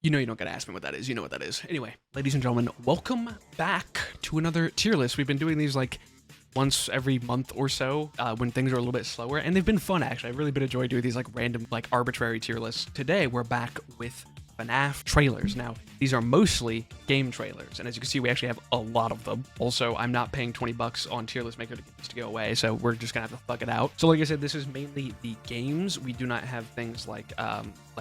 You know you don't gotta ask me what that is. You know what that is. Anyway, ladies and gentlemen, welcome back to another tier list. We've been doing these like once every month or so when things are a little bit slower, and they've been fun actually. I've really been enjoying doing these like random, like arbitrary tier lists. Today we're back with FNAF trailers. Now, these are mostly game trailers, and as you can see, we actually have a lot of them. Also, I'm not paying 20 bucks on Tier List Maker to get this to go away, so we're just gonna have to thug it out. So like I said, this is mainly the games. We do not have things like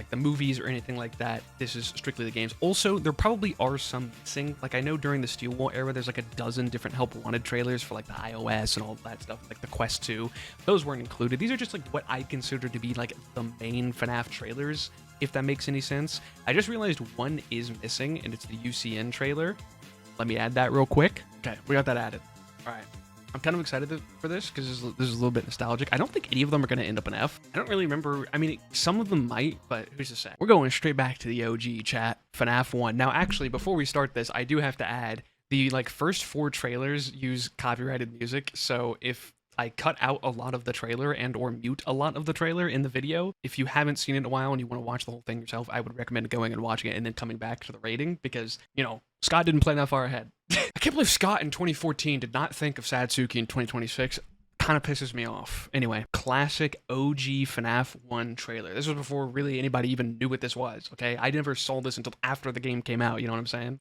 the movies or anything like that. This is strictly the games. Also, there probably are some missing. Like I know during the Steel Wall era, there's like a dozen different Help Wanted trailers for like the iOS and all that stuff, like the Quest 2. Those weren't included. These are just like what I consider to be like the main FNAF trailers, if that makes any sense. I just realized one is missing, and it's the UCN trailer. Let me add that real quick. Okay, we got that added. All right. I'm kind of excited for this because this is a little bit nostalgic. I don't think any of them are going to end up in F. I don't really remember. I mean, some of them might, but who's to say? We're going straight back to the OG chat, FNAF 1. Now, actually, before we start this, I do have to add the like first 4 trailers use copyrighted music. So if I cut out a lot of the trailer and or mute a lot of the trailer in the video, if you haven't seen it in a while and you want to watch the whole thing yourself, I would recommend going and watching it and then coming back to the rating because, you know, Scott didn't plan that far ahead. I can't believe Scott in 2014 did not think of Satsuki in 2026. Kind of pisses me off. Anyway, classic OG FNAF 1 trailer. This was before really anybody even knew what this was, okay? I never saw this until after the game came out, you know what I'm saying?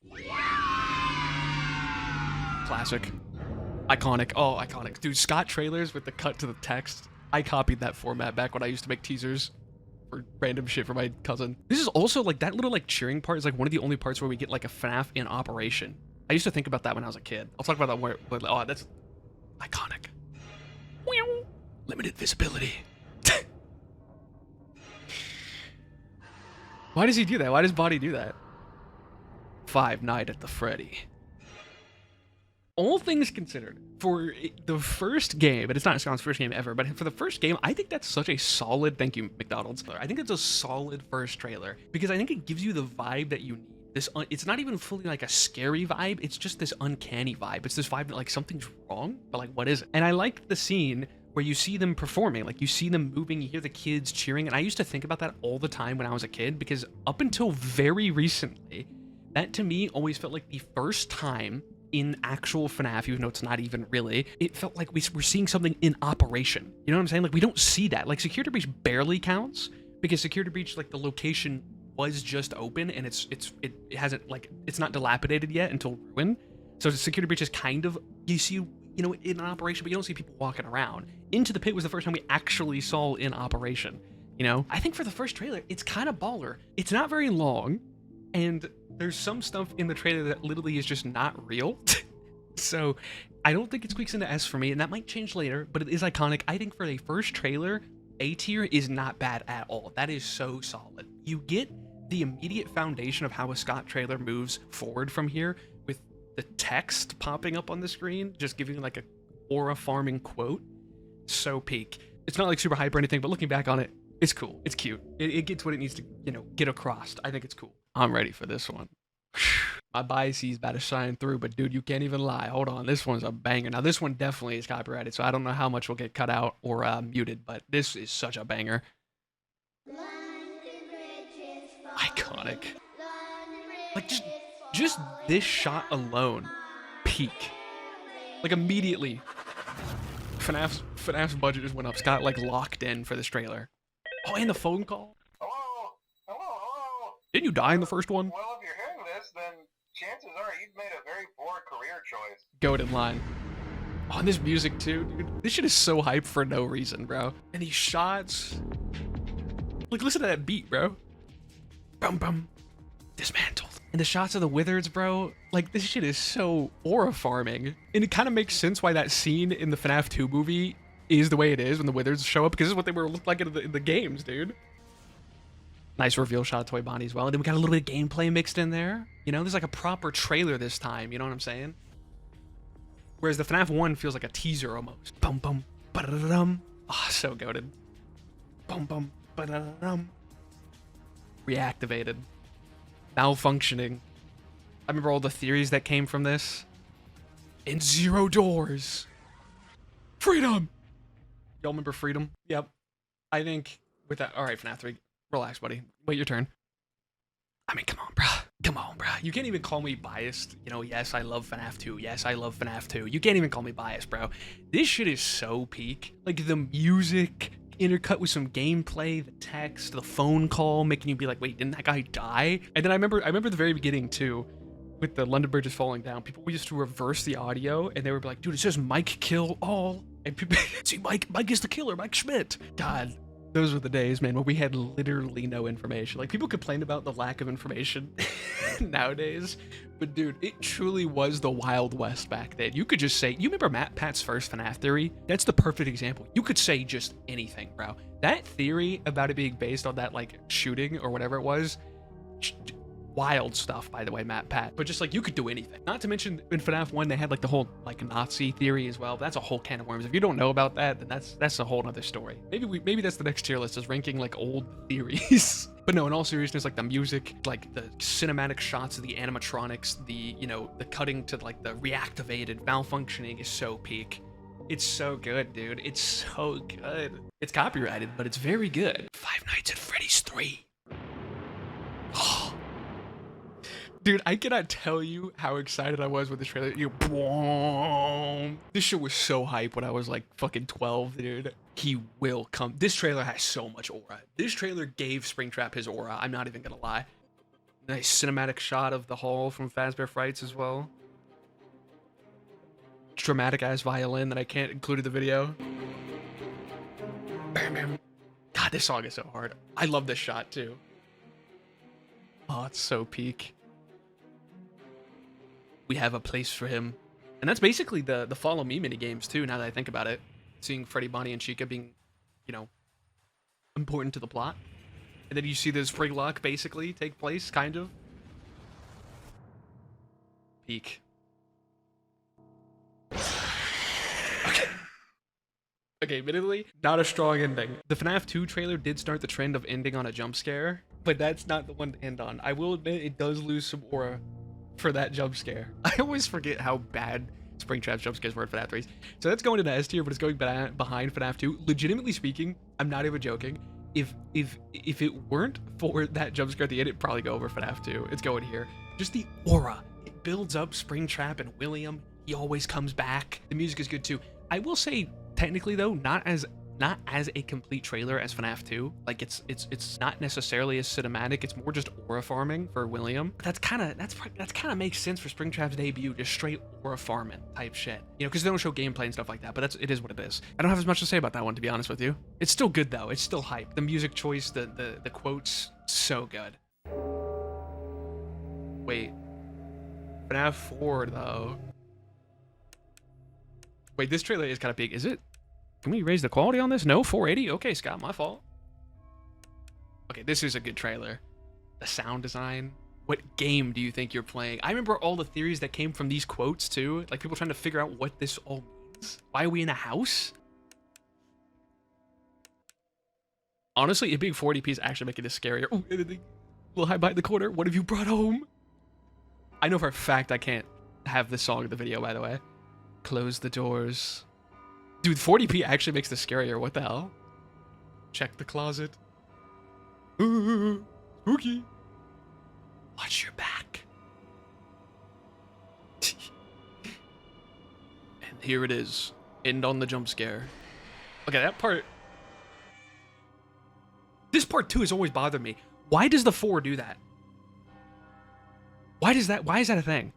Classic. Iconic. Oh, iconic. Dude, Scott trailers with the cut to the text. I copied that format back when I used to make teasers for random shit for my cousin. This is also like that little like cheering part is like one of the only parts where we get like a FNAF in operation. I used to think about that when I was a kid. I'll talk about that more, but oh, that's iconic. Limited visibility. Why does he do that? Why does Body do that? Five Nights at the Freddy. All things considered, for the first game, and it's not Scott's first game ever, but for the first game, I think that's such a solid, thank you, McDonald's. I think it's a solid first trailer, because I think it gives you the vibe that you need. It's not even fully like a scary vibe, it's just this uncanny vibe. It's this vibe that like something's wrong, but like what is it? And I like the scene where you see them performing, like you see them moving, you hear the kids cheering, and I used to think about that all the time when I was a kid, because up until very recently, that to me always felt like the first time in actual FNAF, even though it's not even really, it felt like we're seeing something in operation. You know what I'm saying? Like we don't see that. Like Security Breach barely counts because Security Breach, like the location was just open and it hasn't like, it's not dilapidated yet until ruin. So the Security Breach is kind of, you see, you know, in operation, but you don't see people walking around. Into the Pit was the first time we actually saw in operation. You know, I think for the first trailer, it's kind of baller. It's not very long, and there's some stuff in the trailer that literally is just not real. So I don't think it squeaks into S for me, and that might change later, but it is iconic. I think for a first trailer, A tier is not bad at all. That is so solid. You get the immediate foundation of how a Scott trailer moves forward from here with the text popping up on the screen, just giving like a aura farming quote. So peak. It's not like super hype or anything, but looking back on it, it's cool. It's cute. It gets what it needs to, you know, get across. I think it's cool. I'm ready for this one. My bias is about to shine through, but dude, you can't even lie. Hold on, this one's a banger. Now, this one definitely is copyrighted, so I don't know how much will get cut out or muted, but this is such a banger. Iconic. Like, just this shot alone, peak. Like, immediately, FNAF's budget just went up. Scott, like, locked in for this trailer. Oh, and the phone call. Hello. Didn't you die in the first one? Well, if you're hearing this, then chances are you've made a very poor career choice. Goated line. Oh, and this music too, dude. This shit is so hype for no reason, bro. And these shots. Like, listen to that beat, bro. Bum bum. Dismantled. And the shots of the wizards, bro. Like, this shit is so aura farming. And it kind of makes sense why that scene in the FNAF 2 movie is the way it is when the wizards show up, because this is what they were look like in the games, dude. Nice reveal shot of Toy Bonnie as well. And then we got a little bit of gameplay mixed in there. You know, there's like a proper trailer this time. You know what I'm saying? Whereas the FNAF 1 feels like a teaser almost. Bum bum ba-da-da-dum. Oh, so goated. Bum bum ba-da-da-dum. Reactivated. Malfunctioning. I remember all the theories that came from this. And 0 doors. Freedom. Y'all remember Freedom? Yep. I think with that. All right, FNAF 3. Relax, buddy. Wait your turn. I mean, come on, bruh. Come on, bruh. You can't even call me biased. You know, yes, I love FNAF 2. Yes, I love FNAF 2. You can't even call me biased, bro. This shit is so peak. Like, the music intercut with some gameplay, the text, the phone call, making you be like, wait, didn't that guy die? And then I remember the very beginning, too, with the London Bridge is falling down. People used to reverse the audio, and they would be like, dude, it says Mike kill all. And people, see, Mike is the killer, Mike Schmidt. God. Those were the days, man, where we had literally no information. Like, people complain about the lack of information nowadays, but dude, it truly was the Wild West back then. You could just say, you remember Matt Pat's first FNAF theory? That's the perfect example. You could say just anything, bro. That theory about it being based on that, like, shooting or whatever it was, wild stuff, by the way, Matt Pat. But just like, you could do anything. Not to mention in FNAF 1 they had like the whole like Nazi theory as well. That's a whole can of worms. If you don't know about that, then that's a whole nother story. Maybe that's the next tier list, is ranking like old theories. But no, in all seriousness, like the music, like the cinematic shots of the animatronics, the, you know, the cutting to like the reactivated malfunctioning is so peak. It's so good, dude. It's so good. It's copyrighted, but it's very good. Five Nights at Freddy's 3. Oh. Dude, I cannot tell you how excited I was with this trailer. This shit was so hype when I was like fucking 12, dude. He will come. This trailer has so much aura. This trailer gave Springtrap his aura. I'm not even gonna lie. Nice cinematic shot of the hall from Fazbear Frights as well. Dramatic ass violin that I can't include in the video. God, this song is so hard. I love this shot too. Oh, it's so peak. We have a place for him. And that's basically the follow me mini games too, now that I think about it. Seeing Freddy, Bonnie, and Chica being, you know, important to the plot. And then you see the spring lock basically take place, kind of. Peak. Okay. Okay, admittedly, not a strong ending. The FNAF 2 trailer did start the trend of ending on a jump scare, but that's not the one to end on. I will admit it does lose some aura for that jump scare. I always forget how bad Springtrap's jump scares were in FNAF 3. So that's going into S tier, but it's going behind FNAF 2. Legitimately speaking, I'm not even joking. If it weren't for that jump scare at the end, it'd probably go over FNAF 2. It's going here. Just the aura. It builds up Springtrap and William. He always comes back. The music is good too. I will say, technically though, not as a complete trailer as FNAF 2. Like it's not necessarily as cinematic. It's more just aura farming for William. That's kind of makes sense for Springtrap's debut, just straight aura farming type shit. You know, because they don't show gameplay and stuff like that. But it is what it is. I don't have as much to say about that one, to be honest with you. It's still good though. It's still hype. The music choice, the quotes, so good. Wait, FNAF 4 though. Wait, this trailer is kind of big. Is it? Can we raise the quality on this? No, 480? Okay, Scott, my fault. Okay, this is a good trailer. The sound design. What game do you think you're playing? I remember all the theories that came from these quotes, too. Like, people trying to figure out what this all means. Why are we in a house? Honestly, a big 40p is actually making this scarier. Oh, anything. We'll hide behind the corner. What have you brought home? I know for a fact I can't have this song in the video, by the way. Close the doors. Dude, 40p actually makes this scarier. What the hell? Check the closet. Ooh, spooky. Watch your back. And here it is. End on the jump scare. Okay, that part. This part too has always bothered me. Why does the 4 do that? Why is that a thing?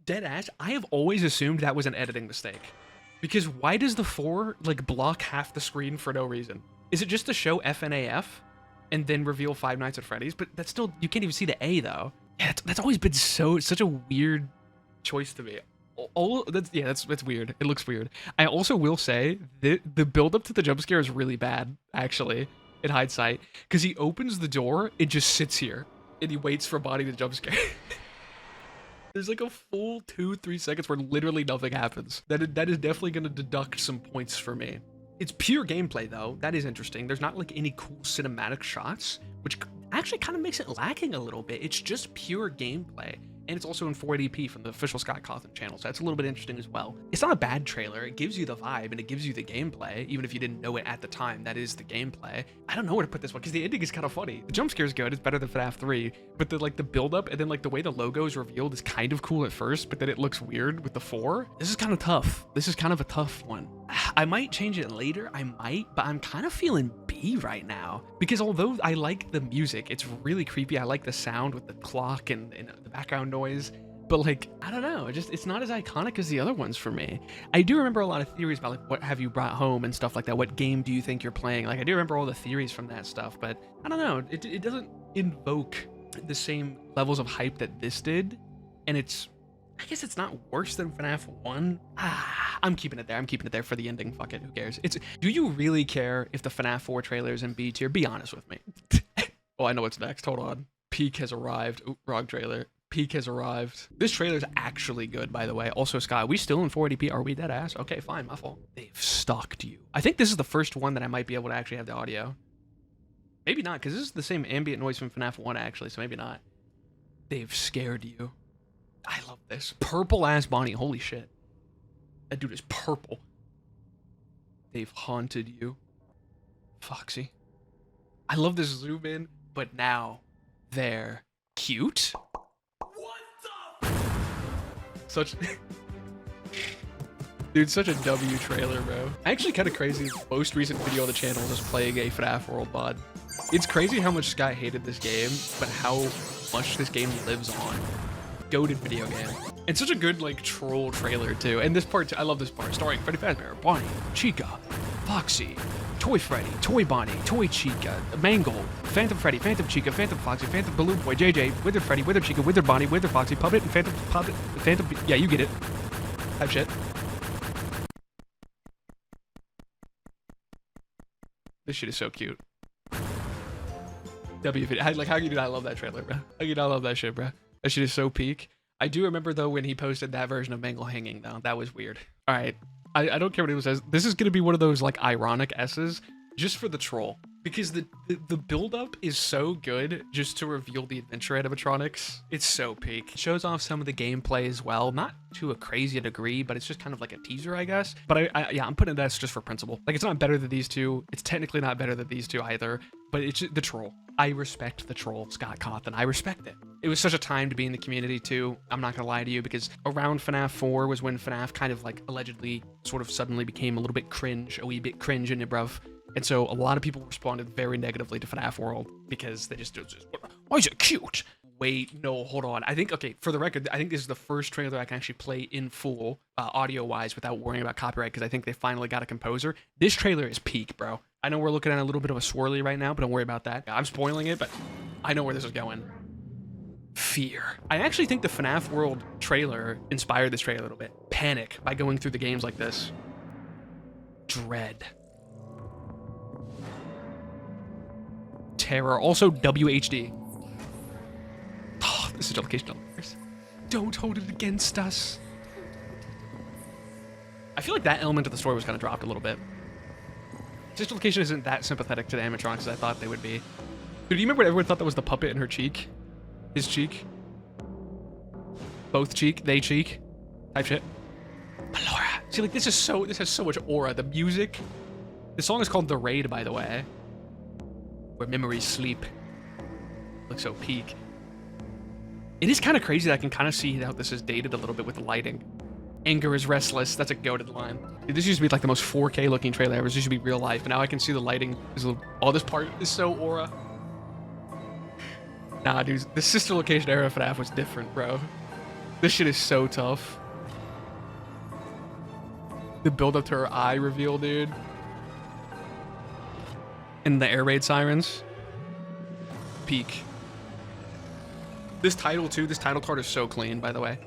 Dead ass, I have always assumed that was an editing mistake. Because why does the 4, like, block half the screen for no reason? Is it just to show FNAF and then reveal Five Nights at Freddy's? But that's still, you can't even see the A, though. Yeah, that's always been such a weird choice to me. That's weird. It looks weird. I also will say, the build-up to the jump scare is really bad, actually, in hindsight. Because he opens the door, it just sits here, and he waits for Bonnie to jump scare. There's like a full 2-3 seconds where literally nothing happens. That is definitely going to deduct some points for me. It's pure gameplay though. That is interesting. There's not like any cool cinematic shots, which actually kind of makes it lacking a little bit. It's just pure gameplay. And it's also in 480p from the official Scott Cawthon channel, so that's a little bit interesting as well. It's not a bad trailer. It gives you the vibe and it gives you the gameplay, even if you didn't know it at the time. That is the gameplay. I don't know where to put this one because the ending is kind of funny. The jump scare is good. It's better than FNAF 3, but the build up and then like the way the logo is revealed is kind of cool at first, but then it looks weird with the 4. This is kind of tough. This is kind of a tough one. I might change it later. I might, but I'm kind of feeling B right now because although I like the music, it's really creepy. I like the sound with the clock and the background noise, but like, I don't know, it's not as iconic as the other ones for me. I do remember a lot of theories about like, what have you brought home and stuff like that. What game do you think you're playing? Like, I do remember all the theories from that stuff, but I don't know. It doesn't invoke the same levels of hype that this did. And I guess it's not worse than FNAF 1. I'm keeping it there. I'm keeping it there for the ending. Fuck it. Who cares? Do you really care if the FNAF 4 trailer is in B tier? Be honest with me. Oh, I know what's next. Hold on. Peak has arrived. Oop, wrong trailer. Peak has arrived. This trailer is actually good, by the way. Also, Scott, are we still in 480p? Are we dead ass? Okay, fine. My fault. They've stalked you. I think this is the first one that I might be able to actually have the audio. Maybe not, because this is the same ambient noise from FNAF 1, actually, so maybe not. They've scared you. I love this. Purple ass Bonnie. Holy shit. That dude is purple. They've haunted you. Foxy. I love this zoom in, but now they're cute. What the? Such... Dude, such a W trailer, bro. Actually kind of crazy. Most recent video on the channel was playing a FNAF World mod. It's crazy how much Sky hated this game, but how much this game lives on. Goated video game. It's such a good like troll trailer too. And this part, I love this part. Starring Freddy Fazbear, Bonnie, Chica, Foxy, Toy Freddy, Toy Bonnie, Toy Chica, Mangle, Phantom Freddy, Phantom Chica, Phantom Foxy, Phantom Balloon Boy, JJ, Wither Freddy, Wither Chica, Wither Bonnie, Wither Foxy, Puppet, and Phantom, yeah, you get it. Type shit. This shit is so cute. W video. Like, how can you not love that trailer, bro? How can you not love that shit, bro? That shit is so peak. I do remember, though, when he posted that version of Mangle hanging, though. That was weird. All right. I don't care what anyone says. This is going to be one of those, like, ironic S's just for the troll. Because the build-up is so good just to reveal the adventure animatronics. It's so peak. It shows off some of the gameplay as well. Not to a crazy degree, but it's just kind of like a teaser, I guess. But yeah, I'm putting this just for principle. Like, it's not better than these two. It's technically not better than these two either. But it's just the troll. I respect the troll, Scott Cawthon. I respect it. It was such a time to be in the community too. I'm not gonna lie to you, because around FNAF 4 was when FNAF kind of like allegedly sort of suddenly became a little bit cringe, a wee bit cringe in it, bruv. And so a lot of people responded very negatively to FNAF World because they just why is it cute? Wait, no, hold on. I think, okay, for the record, I think this is the first trailer I can actually play in full, audio-wise, without worrying about copyright, because I think they finally got a composer. This trailer is peak, bro. I know we're looking at a little bit of a swirly right now, but don't worry about that. I'm spoiling it, but I know where this is going. Fear. I actually think the FNAF World trailer inspired this trailer a little bit. Panic by going through the games like this. Dread. Terror. Also WHD. Oh, this is location. Don't hold it against us. I feel like that element of the story was kind of dropped a little bit. Sister Location isn't that sympathetic to the animatronics as I thought they would be. Dude, do you remember what everyone thought that was the puppet in her cheek? His cheek? Both cheek? They cheek? Type shit. Melora. See, like, this has so much aura. The music. The song is called The Raid, by the way. Where memories sleep. Looks so peak. It is kind of crazy that I can kind of see how this is dated a little bit with the lighting. Anger is restless. That's a goated line. Dude, this used to be like the most 4K looking trailer ever. This used to be real life, but now I can see the lighting. Oh, this part is so aura. Nah, dude, the Sister Location era of FNAF was different, bro. This shit is so tough. The build up to her eye reveal, dude. And the air raid sirens. Peak. This title, too. This title card is so clean, by the way.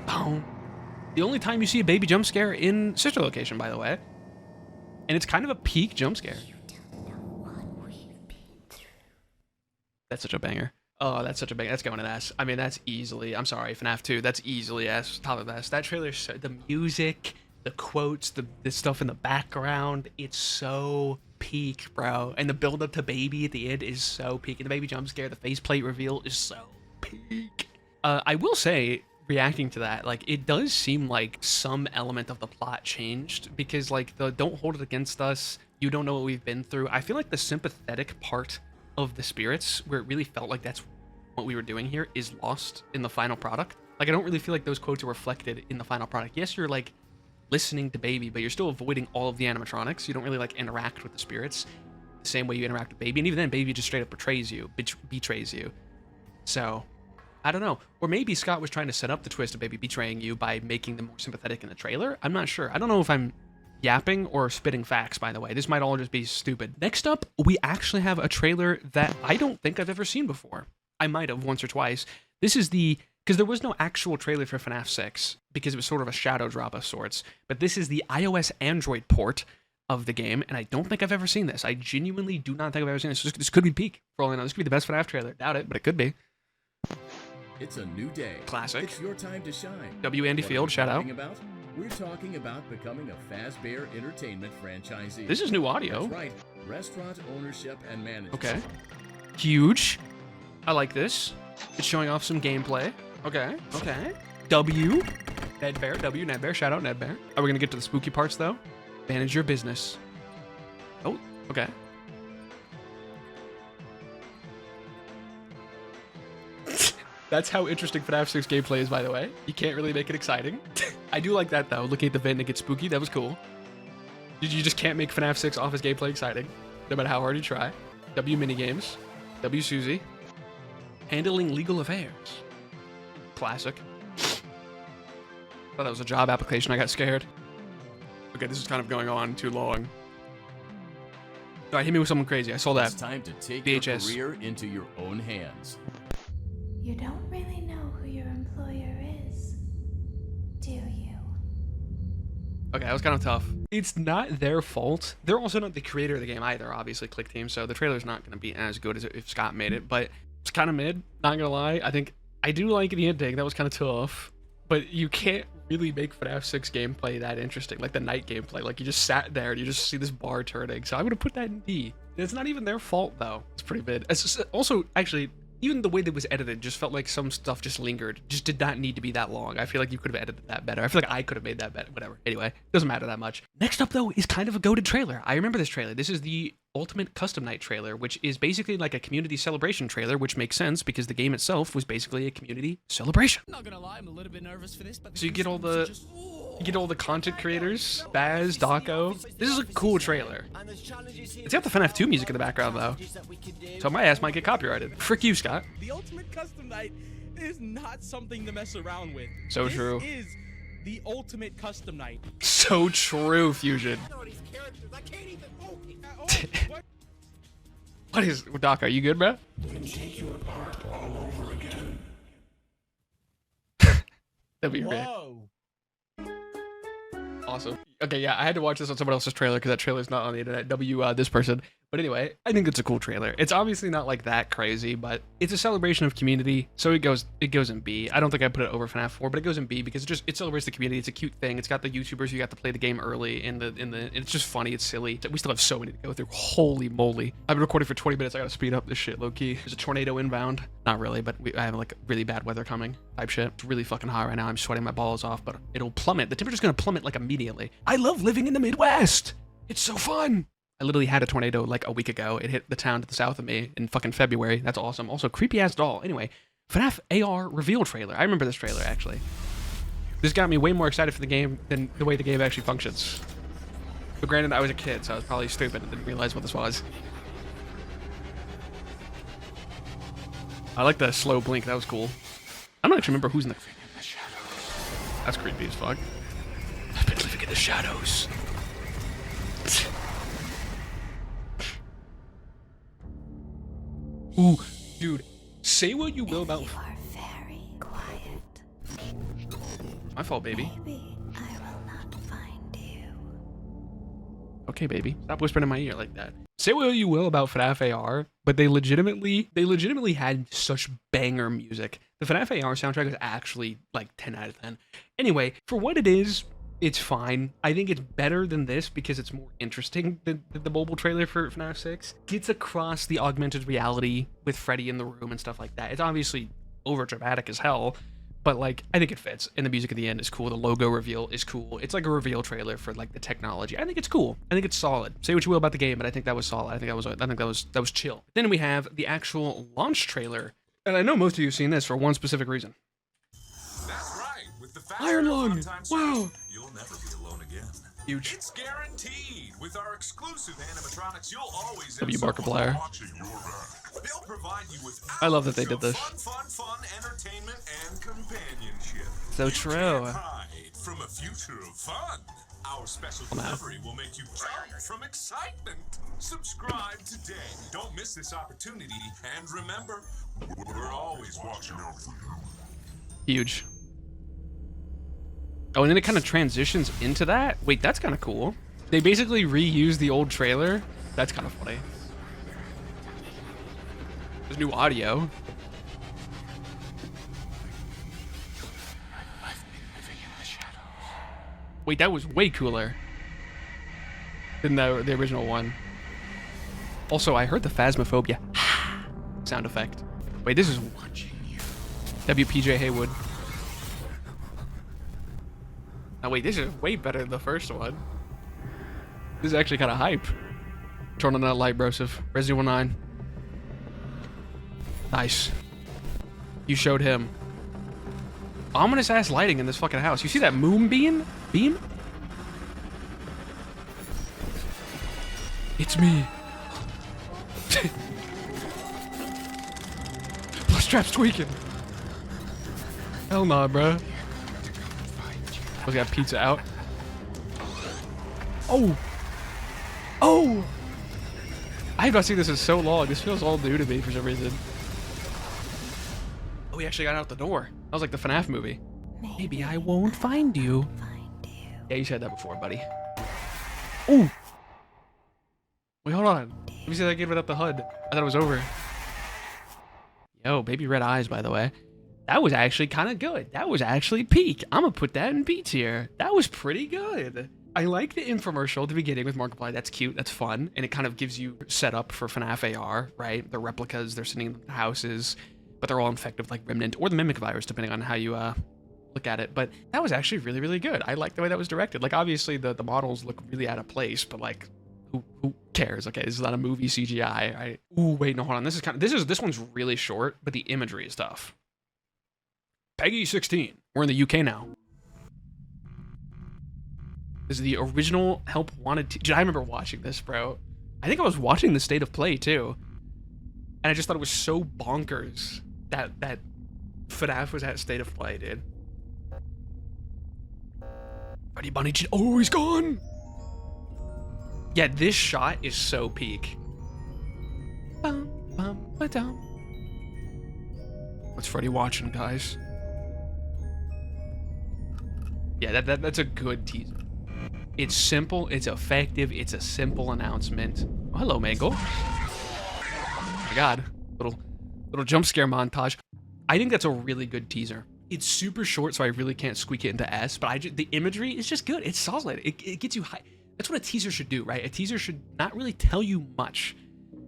Boom. The only time you see a baby jump scare in Sister Location, by the way. And it's kind of a peak jump scare. That's such a banger. Oh, that's such a banger. That's going in S. I mean, that's easily... I'm sorry, FNAF 2. That's easily S. Top of S. That trailer, the music, the quotes, the stuff in the background. It's so peak, bro. And the build up to baby at the end is so peak. And the baby jump scare, the faceplate reveal is so peak. I will say, reacting to that, like, it does seem like some element of the plot changed, because like the don't hold it against us, you don't know what we've been through. I feel like the sympathetic part of the spirits, where it really felt like that's what we were doing here, is lost in the final product. Like, I don't really feel like those quotes are reflected in the final product. Yes, you're like listening to baby, but you're still avoiding all of the animatronics. You don't really like interact with the spirits the same way you interact with baby. And even then, baby just straight up betrays you. So I don't know. Or maybe Scott was trying to set up the twist of baby betraying you by making them more sympathetic in the trailer. I'm not sure. I don't know if I'm yapping or spitting facts, by the way. This might all just be stupid. Next up, we actually have a trailer that I don't think I've ever seen before. I might have once or twice. This is because there was no actual trailer for FNAF 6, because it was sort of a shadow drop of sorts. But this is the iOS Android port of the game, and I don't think I've ever seen this. I genuinely do not think I've ever seen this. This could be peak, for all I know. This could be the best FNAF trailer. Doubt it, but it could be. It's a new day. Classic. It's your time to shine. W. Andy Field, shout out. We're talking about becoming a Fazbear Entertainment franchisee. This is new audio. That's right. Restaurant ownership and management. Okay. Huge. I like this. It's showing off some gameplay. Okay. Okay. W. Nedbear. W. Nedbear. Shout out Nedbear. Are we going to get to the spooky parts, though? Manage your business. Oh, okay. That's how interesting FNAF 6 gameplay is, by the way. You can't really make it exciting. I do like that, though. Looking at the vent and it gets spooky. That was cool. You just can't make FNAF 6 Office gameplay exciting, no matter how hard you try. W minigames. W Susie. Handling legal affairs. Classic. Thought that was a job application. I got scared. Okay, this is kind of going on too long. All right, hit me with something crazy. I saw that. It's time to take VHS. your career into your own hands. You don't really know who your employer is, do you? Okay, that was kind of tough. It's not their fault. They're also not the creator of the game either, obviously, Click Team, so the trailer's not going to be as good as if Scott made it, but it's kind of mid, not going to lie. I think I do like the ending. That was kind of tough, but you can't really make FNAF 6 gameplay that interesting, like the night gameplay. Like, you just sat there and you just see this bar turning, so I'm going to put that in D. It's not even their fault, though. It's pretty mid. It's just, also, actually, even the way that it was edited just felt like some stuff just lingered. Just did not need to be that long. I feel like you could have edited that better. I feel like I could have made that better. Whatever. Anyway, doesn't matter that much. Next up, though, is kind of a goated trailer. I remember this trailer. This is the Ultimate Custom Night trailer, which is basically like a community celebration trailer, which makes sense because the game itself was basically a community celebration. Not gonna lie, I'm a little bit nervous for this, but So you get all the content creators, Baz, Daco. This is a cool trailer. It's got the FNAF 2 music in the background, though, so my ass might get copyrighted. Frick you, Scott. The Ultimate Custom Night is not something to mess around with. So this true. Is the Ultimate Custom Night. So true, Fusion. What is Doc? Are you good, bro? That'd be great. Whoa. Awesome. Okay, yeah, I had to watch this on someone else's trailer because that trailer's not on the internet. This person. But anyway, I think it's a cool trailer. It's obviously not like that crazy, but it's a celebration of community, so it goes in B. I don't think I put it over FNAF 4, but it goes in B because it celebrates the community. It's a cute thing. It's got the YouTubers who got to play the game early it's just funny. It's silly. We still have so many to go through. Holy moly! I've been recording for 20 minutes. I gotta speed up this shit, low key. There's a tornado inbound. Not really, but I have like really bad weather coming. Type shit. It's really fucking hot right now. I'm sweating my balls off, but it'll plummet. The temperature's gonna plummet like immediately. I love living in the Midwest. It's so fun. I literally had a tornado like a week ago. It hit the town to the south of me in fucking February. That's awesome. Also, creepy ass doll. Anyway, FNAF AR reveal trailer. I remember this trailer actually. This got me way more excited for the game than the way the game actually functions. But granted, I was a kid, so I was probably stupid and didn't realize what this was. I like the slow blink. That was cool. I don't actually remember who's in the shadows. That's creepy as fuck. I've been living in the shadows. Ooh, dude, say what you will about... You are very quiet. My fault, baby. Maybe I will not find you. Okay, baby. Stop whispering in my ear like that. Say what you will about FNAF AR, but they legitimately had such banger music. The FNAF AR soundtrack is actually like 10 out of 10. Anyway, for what it is, It's fine. I think it's better than this because it's more interesting than the mobile trailer for FNAF 6. Gets across the augmented reality with Freddy in the room and stuff like that. It's obviously over dramatic as hell, but like I think it fits. And the music at the end is cool. The logo reveal is cool. It's like a reveal trailer for like the technology. I think it's cool. I think it's solid. Say what you will about the game, but I think that was solid. I think that was chill. Then we have the actual launch trailer, and I know most of you have seen this for one specific reason. That's right. With the Iron Lung. Wow. You'll never be alone again. Huge. It's guaranteed. With our exclusive animatronics, you'll always W. have Markiplier. watching your back. They'll provide you with I love that they hours did this. of fun entertainment and companionship. So You true. can't hide from a future of fun. Our special Come out. delivery will make you jump from excitement. Subscribe today. Don't miss this opportunity. And remember, we're always watching out for you. Huge. Oh, and then it kind of transitions into that. Wait, that's kind of cool. They basically reuse the old trailer. That's kind of funny. There's new audio. Wait, that was way cooler than the original one. Also, I heard the Phasmophobia sound effect. Wait, this is WPJ Haywood. Oh wait, this is way better than the first one. This is actually kind of hype. Turn on that light, brosif. Resident Evil 9. Nice. You showed him. Ominous ass lighting in this fucking house. You see that moonbeam? Beam? It's me. Plus trap's tweaking. Hell nah, bro. We got pizza out. Oh! Oh! I have not seen this in so long. This feels all new to me for some reason. Oh, we actually got out the door. That was like the FNAF movie. Maybe I won't find you. Yeah, you said that before, buddy. Oh! Wait, hold on. Let me see that again without the HUD. I thought it was over. Yo, baby red eyes, by the way. That was actually kind of good. That was actually peak. I'm gonna put that in B tier. That was pretty good. I like the infomercial at the beginning with Markiplier. That's cute. That's fun. And it kind of gives you set up for FNAF AR, right? They're replicas. They're sitting in houses, but they're all infected with like Remnant or the Mimic virus, depending on how you look at it. But that was actually really, really good. I like the way that was directed. Like, obviously, the models look really out of place, but like, who cares? Okay, this is not a movie CGI, right? Ooh, wait, no, hold on. This one's really short, but the imagery is tough. Peggy 16. We're in the UK now. This is the original Help Wanted. Dude, I remember watching this, bro. I think I was watching the State of Play too, and I just thought it was so bonkers that FNAF was at State of Play, dude. Freddy Bunny. Oh, he's gone. Yeah, this shot is so peak. Bum, bum, ba-dum. What's Freddy watching, guys? Yeah, that's a good teaser. It's simple, it's effective, it's a simple announcement. Oh, hello, Mangle. Oh my god. Little jump scare montage. I think that's a really good teaser. It's super short, so I really can't squeak it into S, but the imagery is just good. It's solid. It gets you high. That's what a teaser should do, right? A teaser should not really tell you much,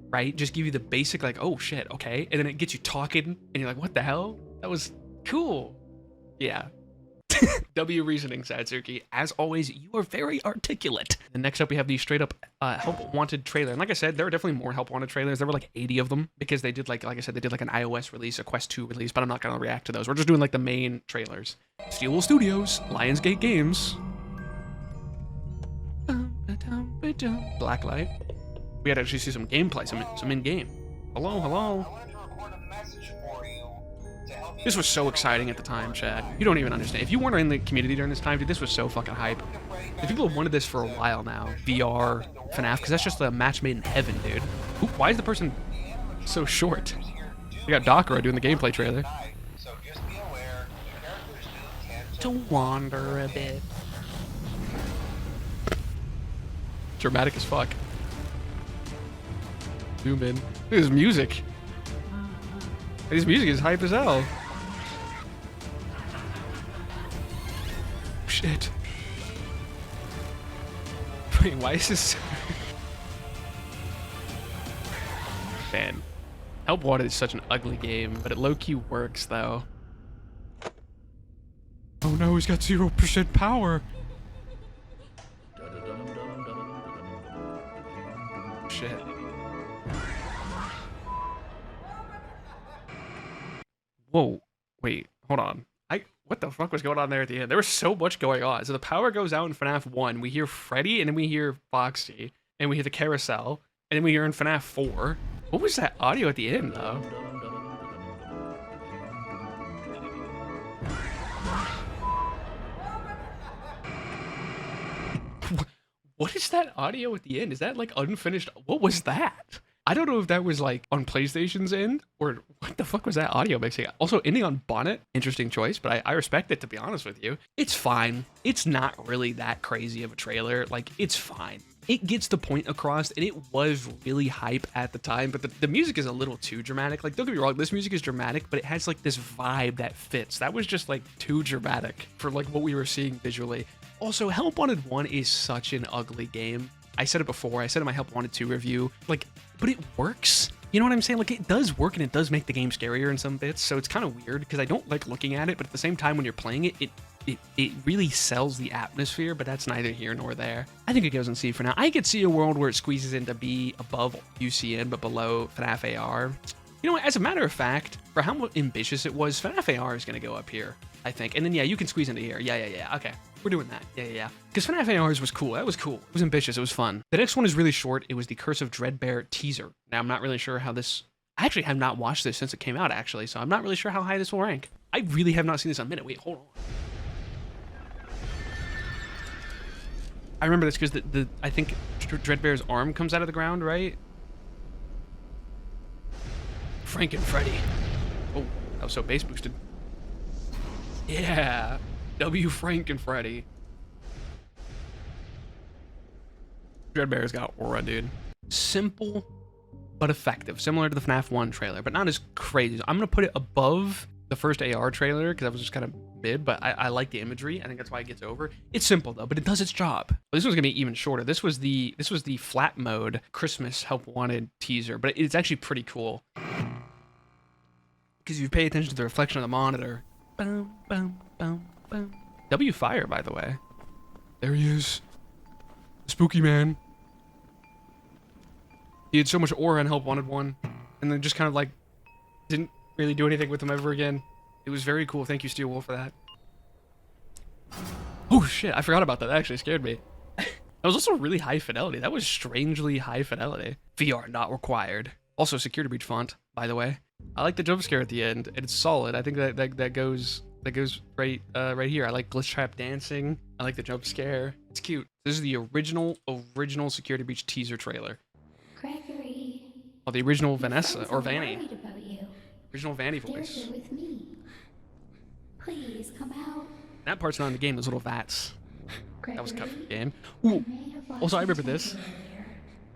right? Just give you the basic, like, oh shit, okay. And then it gets you talking, and you're like, what the hell? That was cool. Yeah. W reasoning, Satsuki. As always, you are very articulate. And next up, we have the straight up Help Wanted trailer. And like I said, there are definitely more Help Wanted trailers. There were like 80 of them because they did like I said, they did like an iOS release, a Quest 2 release, but I'm not going to react to those. We're just doing like the main trailers. Steelwool Studios, Lionsgate Games. Blacklight. We had to actually see some gameplay, some in-game. Hello, hello. I wanted to record a message for you to help you. This was so exciting at the time, Chad. You don't even understand. If you weren't in the community during this time, dude, this was so fucking hype. And people have wanted this for a while now. VR, FNAF, because that's just a match made in heaven, dude. Ooh, why is the person so short? We got Dakara doing the gameplay trailer. So just be aware, characters do tend To wander a bit. Dramatic as fuck. Zoom in. Look at his music. His music is hype as hell. Wait, why is this? Man, Help Wanted is such an ugly game, but it low-key works though. Oh no, he's got 0% power. Shit. Whoa, wait, hold on. What the fuck was going on there at the end? There was so much going on. So the power goes out in FNAF 1. We hear Freddy, and then we hear Foxy, and we hear the carousel, and then we hear in FNAF 4. What was that audio at the end, though? What is that audio at the end? Is that like unfinished? What was that? I don't know if that was like on PlayStation's end or what the fuck was that audio mixing? Also, ending on Bonnet, interesting choice, but I respect it, to be honest with you. It's fine. It's not really that crazy of a trailer. Like, it's fine. It gets the point across, and it was really hype at the time, but the music is a little too dramatic. Like, don't get me wrong, this music is dramatic, but it has like this vibe that fits. That was just like too dramatic for like what we were seeing visually. Also, Help Wanted 1 is such an ugly game. I said it before, I said in my Help Wanted 2 review, like, but it works. You know what I'm saying? Like, it does work, and it does make the game scarier in some bits, so it's kind of weird, because I don't like looking at it, but at the same time, when you're playing it, it really sells the atmosphere, but that's neither here nor there. I think it goes in C for now. I could see a world where it squeezes in to be above UCN, but below FNAF AR. You know what, as a matter of fact, for how ambitious it was, FNAF AR is going to go up here, I think. And then, yeah, you can squeeze into here. Yeah. Okay. We're doing that. Yeah. Because FNAF ARs was cool. That was cool. It was ambitious. It was fun. The next one is really short. It was the Curse of Dreadbear teaser. Now, I'm not really sure how this... I actually have not watched this since it came out, actually, so I'm not really sure how high this will rank. I really have not seen this in a minute. Wait, hold on. I remember this because I think Dreadbear's arm comes out of the ground, right? Frank and Freddy. Oh, that was so bass boosted. Yeah. W. Frank and Freddy. Dreadbear's got aura, dude. Simple, but effective. Similar to the FNAF 1 trailer, but not as crazy. I'm going to put it above the first AR trailer because that was just kind of mid, but I like the imagery. I think that's why it gets over. It's simple, though, but it does its job. Well, this one's going to be even shorter. This was the flat mode Christmas Help Wanted teaser, but it's actually pretty cool. Because if you pay attention to the reflection of the monitor. Boom, boom, boom. W Fire, by the way. There he is. The spooky man. He had so much aura in Help Wanted 1, and then just kind of like didn't really do anything with him ever again. It was very cool. Thank you, Steel Wolf, for that. Oh shit, I forgot about that. That actually scared me. That was also really high fidelity. That was strangely high fidelity. VR not required. Also, security breach font, by the way. I like the jump scare at the end, and it's solid. I think that goes right here. I like glitch trap dancing. I like the jump scare. It's cute. This is the original security breach teaser trailer. Gregory. Oh, the original Vanessa or I'm Vanny. worried about you. Original Vanny They're voice. here with me. Please come out. That part's not in the game. Those little vats. Gregory, That was cut from the game. Ooh. I may have lost Also, I remember my this. temper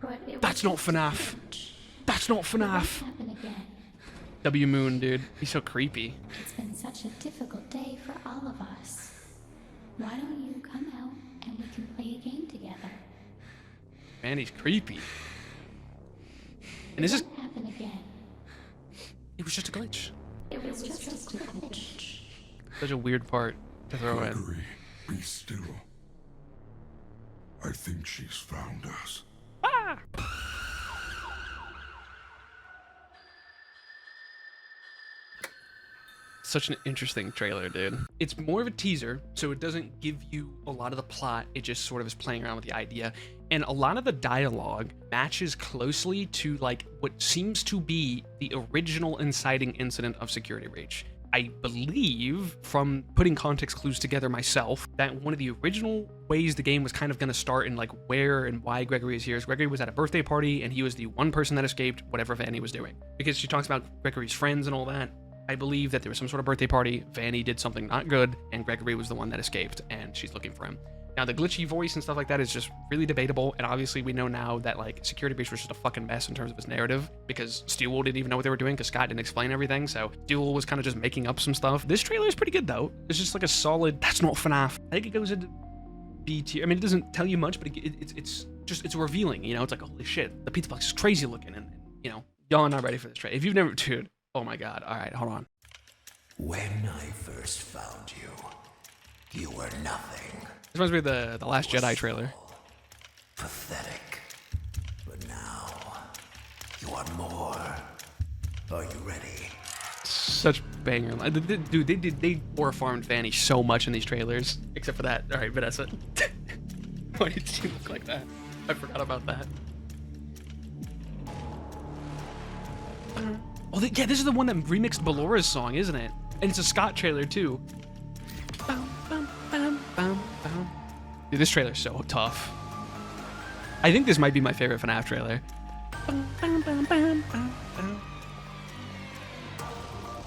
earlier, but it That's was not just FNAF. different. That's not It won't FNAF. happen again. W Moon, dude. He's so creepy. It's been such a difficult day for all of us. Why don't you come out and we can play a game together? Man, he's creepy. And It this is... won't happen again. It was just a glitch. It was just a glitch. Such a weird part to throw in. Gregory, be still. I think she's found us. Ah! Such an interesting trailer, dude. It's more of a teaser, so it doesn't give you a lot of the plot. It just sort of is playing around with the idea. And a lot of the dialogue matches closely to like what seems to be the original inciting incident of security breach. I believe, from putting context clues together myself, that one of the original ways the game was kind of going to start and like where and why Gregory is here is Gregory was at a birthday party and he was the one person that escaped whatever Vanny was doing. Because she talks about Gregory's friends and all that. I believe that there was some sort of birthday party, Vanny did something not good, and Gregory was the one that escaped, and she's looking for him. Now, the glitchy voice and stuff like that is just really debatable, and obviously we know now that, like, Security Breach was just a fucking mess in terms of his narrative, because Steelwool didn't even know what they were doing, because Scott didn't explain everything, so Steelwool was kind of just making up some stuff. This trailer is pretty good, though. It's just like a solid, that's not FNAF. I think it goes into B tier. I mean, it doesn't tell you much, but it's revealing. You know, it's like, holy shit, the pizza box is crazy looking, and you know, y'all are not ready for this trailer. If you've never, dude, oh my god. All right, hold on. When I first found you, you were nothing. This reminds me of the Last Jedi trailer. Pathetic. But now, you are more. Are you ready? Such banger line. Dude, they wore farmed Fanny so much in these trailers, except for that. All right, Vanessa. Why did she look like that? I forgot about that. Oh, yeah, this is the one that remixed Ballora's song, isn't it? And it's a Scott trailer too. Dude, this trailer's so tough. I think this might be my favorite FNAF trailer.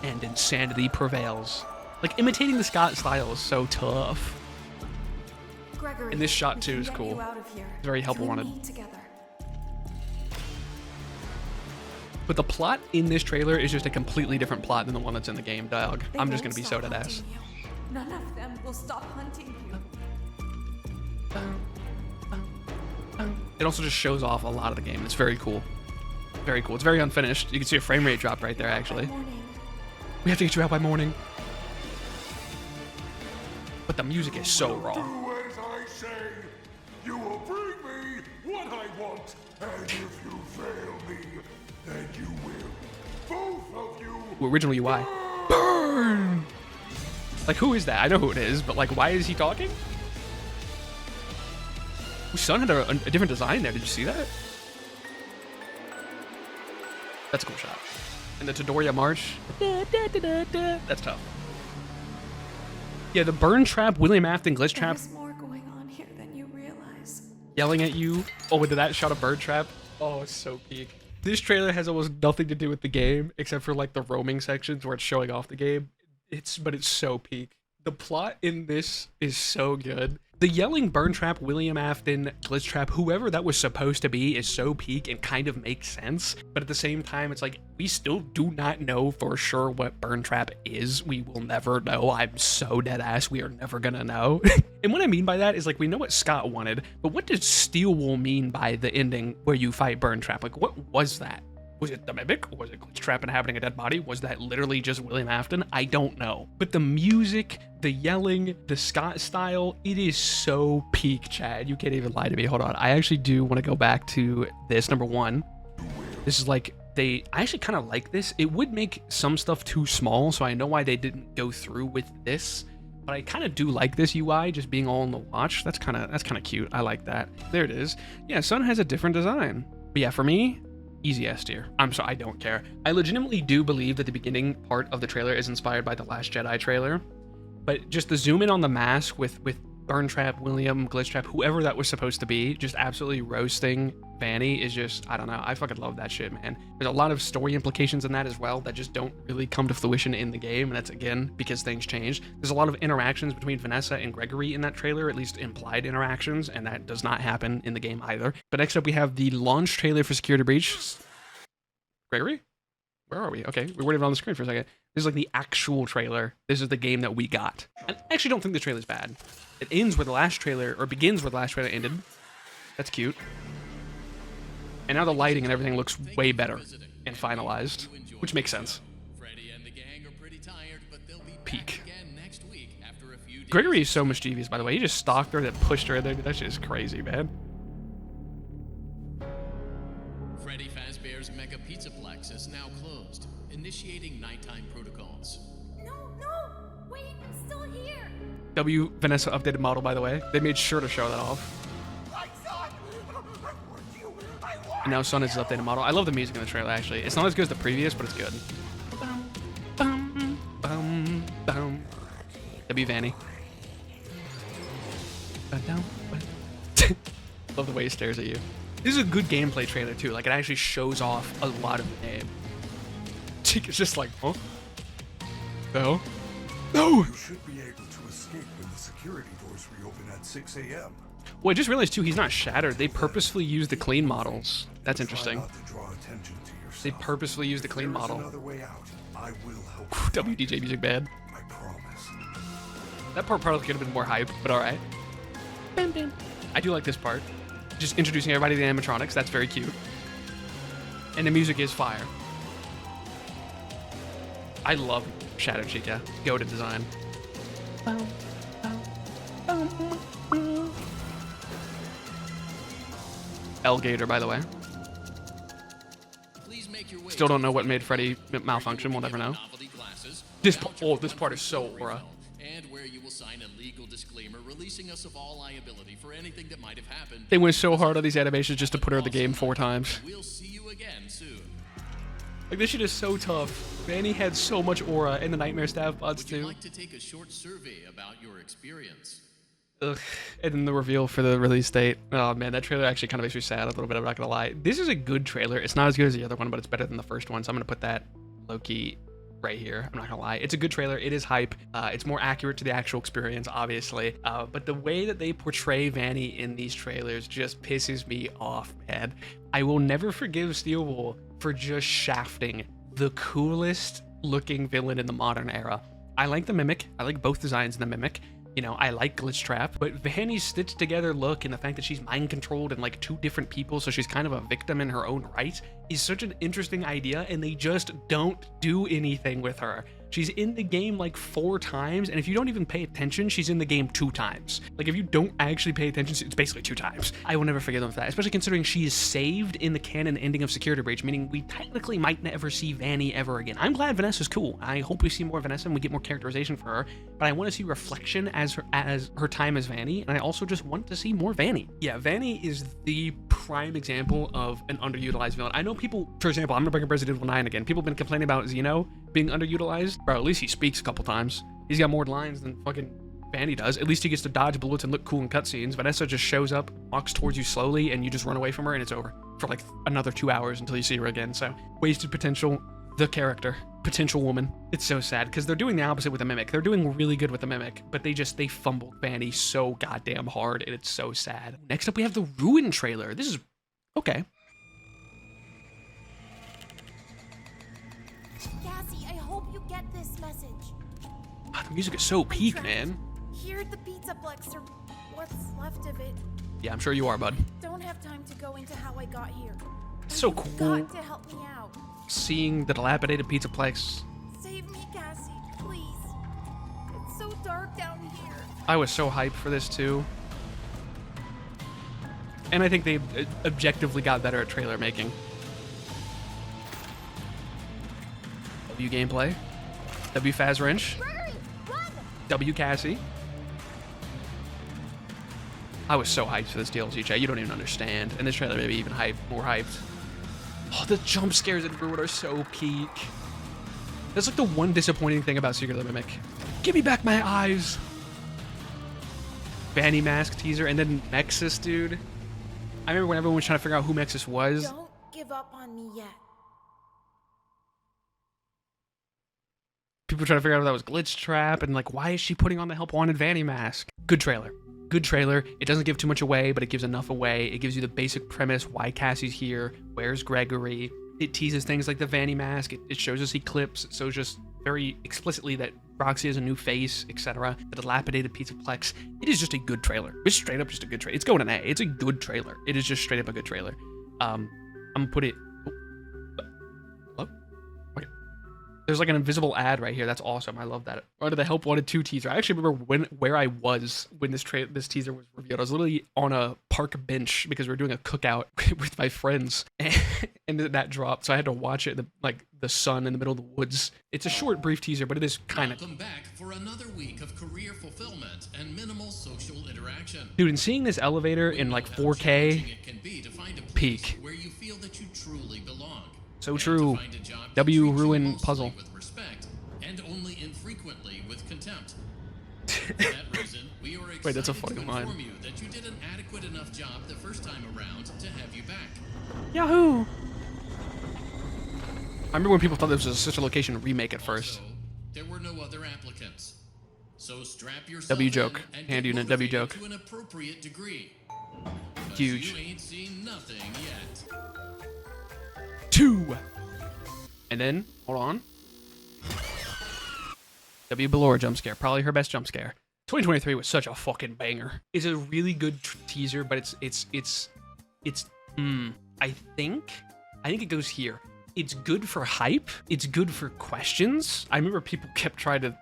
And insanity prevails. Like, imitating the Scott style is so tough. Gregory, And this shot we too can is get cool. you out of here. It's very helpful You and wanted. me together. But the plot in this trailer is just a completely different plot than the one that's in the game, dog. They I'm just won't gonna be stop so dead ass. hunting you. None of them will stop hunting you. It also just shows off a lot of the game. It's very cool. Very cool. It's very unfinished. You can see a frame rate drop right there, actually. Morning. We have to get you out by morning. But the music is so raw. Do as I say. You will bring me what I want. And if you fail me, then you will. Both of you. Original UI. Burn! Like, who is that? I know who it is, but like, why is he talking? Whose son had a different design there. Did you see that? That's a cool shot. And the Todoria March. That's tough. Yeah, the burn trap, William Afton glitch trap, There's more going on here than you realize. yelling at you. Oh, did that shot a bird trap? Oh, it's so peak. This trailer has almost nothing to do with the game, except for like the roaming sections where it's showing off the game. But it's so peak. The plot in this is so good. The yelling burn trap, William Afton, glitch trap, whoever that was supposed to be is so peak and kind of makes sense. But at the same time, it's like, we still do not know for sure what burn trap is. We will never know. I'm so dead ass. We are never gonna know. And what I mean by that is like, we know what Scott wanted, but what does Steel Wool mean by the ending where you fight burn trap? Like, what was that? Was it the mimic? Was it glitch trap inhabiting a dead body? Was that literally just William Afton? I don't know. But the music, the yelling, the Scott style, it is so peak, Chad. You can't even lie to me. Hold on. I actually do want to go back to this. Number one. This is like, I actually kind of like this. It would make some stuff too small, so I know why they didn't go through with this. But I kind of do like this UI, just being all in the watch. That's kind of cute. I like that. There it is. Yeah, Sun has a different design. But yeah, for me, easy S tier. I'm sorry, I don't care. I legitimately do believe that the beginning part of the trailer is inspired by the Last Jedi trailer, but just the zoom in on the mask with Burn Trap, William, Glitch Trap, whoever that was supposed to be, just absolutely roasting Vanny is just, I don't know, I fucking love that shit, man. There's a lot of story implications in that as well that just don't really come to fruition in the game, and that's, again, because things changed. There's a lot of interactions between Vanessa and Gregory in that trailer, at least implied interactions, and that does not happen in the game either. But next up, we have the launch trailer for Security Breach. Gregory? Where are we? Okay, we weren't even on the screen for a second. This is like the actual trailer. This is the game that we got. I actually don't think the trailer's bad. It ends where the last trailer, or begins where the last trailer ended. That's cute. And now the lighting and everything looks way better and finalized, which makes sense. Freddy and the gang are pretty tired, but they'll be Peak. back again next week after a few days. Gregory is so mischievous, by the way. He just stalked her and then pushed her in there. Dude, that shit is crazy, man. Freddy Fazbear's Mega Pizzaplex is now closed, initiating nighttime protocols. No, wait, I'm still here. W Vanessa updated model, by the way. They made sure to show that off. And now Sun is his updated model. I love the music in the trailer, actually. It's not as good as the previous, but it's good. W Vanny. Love the way he stares at you. This is a good gameplay trailer, too. Like, it actually shows off a lot of the game. Chick is just like, huh? No? No! You should be able to escape when the security doors reopen at 6 a.m. Well, I just realized, too, he's not shattered. They purposefully use the clean models. That's interesting. Try not to draw attention to yourself. They purposefully use the clean There is model. another way out. I will help you. WDJ music bad. I promise. That part probably could have been more hype, but alright. Bam, bam. I do like this part. Just introducing everybody to the animatronics. That's very cute. And the music is fire. I love Shadow Chica. Go to design. Gator, by the way. Still don't know what made Freddy malfunction. We'll never know. This part is so aura. And where you will sign a legal disclaimer releasing us of all liability for anything that might have happened. They went so hard on these animations just to put her in the game 4 times. We'll see you again soon. Like, this shit is so tough. Vanny had so much aura, and the Nightmare Staff bots Would you too. like to take a short survey about your experience? Ugh. And then the reveal for the release date. Oh man, that trailer actually kind of makes me sad a little bit. I'm not gonna lie. This is a good trailer. It's not as good as the other one, but it's better than the first one. So I'm gonna put that low-key right here. I'm not gonna lie. It's a good trailer. It is hype. It's more accurate to the actual experience, obviously. But the way that they portray Vanny in these trailers just pisses me off, man. I will never forgive Steelwool for just shafting the coolest looking villain in the modern era. I like the Mimic. I like both designs in the Mimic. You know, I like Glitch Trap, but Vanny's stitched together look and the fact that she's mind controlled in like 2 different people, so she's kind of a victim in her own right, is such an interesting idea, and they just don't do anything with her. She's in the game like 4 times, and if you don't even pay attention, she's in the game 2 times. Like, if you don't actually pay attention, it's basically 2 times. I will never forgive them for that, especially considering she is saved in the canon ending of Security Breach, meaning we technically might never see Vanny ever again. I'm glad Vanessa's cool. I hope we see more Vanessa and we get more characterization for her, but I want to see reflection as her time as Vanny, and I also just want to see more Vanny. Yeah, Vanny is the prime example of an underutilized villain. I know people, for example, I'm gonna bring up Resident Evil 9 again. People have been complaining about Xeno being underutilized. Bro, at least he speaks a couple times. He's got more lines than fucking Vanny does. At least he gets to dodge bullets and look cool in cutscenes. Vanessa just shows up, walks towards you slowly, and you just run away from her, and it's over for like another 2 hours until you see her again. So, wasted potential. The character, potential woman. It's so sad because they're doing the opposite with the Mimic. They're doing really good with the Mimic, but they fumbled Vanny so goddamn hard, and it's so sad. Next up, we have the Ruin trailer. This is okay. Cassie, I hope you get this message. Ah, the music is so peak, man. Here at the Pizzaplex, or what's left of it. Yeah, I'm sure you are, bud. Don't have time to go into how I got here. So You've cool. got to help me out. Seeing the dilapidated Pizzaplex. Save me, Cassie, please. It's so dark down here. I was so hyped for this too. And I think they objectively got better at trailer making. W gameplay. W Faz Wrench. W Cassie. I was so hyped for this DLC, chat. You don't even understand. And this trailer made me even more hyped. Oh, the jump scares in Ruin are so peak. That's like the one disappointing thing about Secret of the Mimic. Give me back my eyes. Vanny Mask teaser, and then Mexus, dude. I remember when everyone was trying to figure out who Mexus was. Don't give up on me yet. People trying to figure out if that was Glitch Trap, and like, why is she putting on the Help Wanted Vanny Mask? Good trailer. Good trailer. It doesn't give too much away, but it gives enough away. It gives you the basic premise, why Cassie's here, where's Gregory. It teases things like the Vanny Mask. It shows us Eclipse. It shows just very explicitly that Roxy has a new face, etc. The dilapidated Pizzaplex. It is just a good trailer. It's straight up just a good trailer. It's going an A. It's a good trailer. It is just straight up a good trailer. I'm gonna put it... Hello? Okay. There's like an invisible ad right here. That's awesome. I love that. Under the Help Wanted 2 teaser. I actually remember where I was when this teaser was revealed. I was literally on a park bench because we were doing a cookout with my friends, and that dropped. So I had to watch it in the sun in the middle of the woods. It's a short, brief teaser, but it is kind of... Welcome back for another week of career fulfillment and minimal social interaction. Dude, and seeing this elevator in like 4K, it can be to find a place peak. where you feel that you truly belong. So true. W Ruin puzzle. With respect and only infrequently with contempt. For that reason, we are excited Wait, that's a funny to line. inform you that you did an adequate enough job the first time around to have you back. Yahoo! I remember when people thought this was a Sister Location remake at first. Also, there were no other applicants. So strap yourself W joke. in and Hand get unit, W motivated joke. to an appropriate degree. 'Cause Huge. You ain't seen nothing yet. 2! And then, hold on. W Ballora jump scare. Probably her best jump scare. 2023 was such a fucking banger. It's a really good teaser, but I think it goes here. It's good for hype. It's good for questions. I remember people kept trying to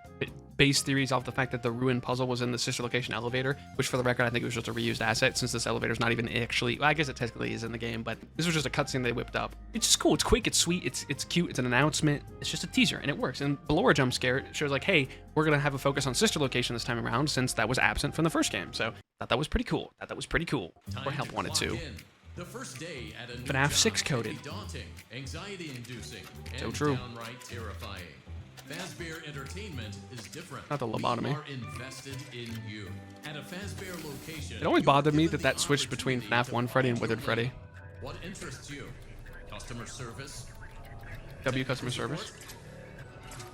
base theories off the fact that the ruined puzzle was in the sister location elevator, which for the record, I think it was just a reused asset since this elevator's not even actually, well, I guess it technically is in the game, but this was just a cutscene they whipped up. It's just cool. It's quick. It's sweet. It's cute. It's an announcement. It's just a teaser and it works. And the Laura jump scare shows like, hey, we're going to have a focus on sister location this time around since that was absent from the first game. So I thought that was pretty cool. Or help wanted to. The first day at a new FNAF 6 job can coded. be daunting, anxiety-inducing, So and true. downright terrifying. Fazbear Entertainment is different. Not the lobotomy. We are invested in you. At a Fazbear location, It always you bothered are me given that the switched between opportunity FNAF to 1 Freddy and follow Withered your Freddy. lead. What interests you? Customer service? W customer service.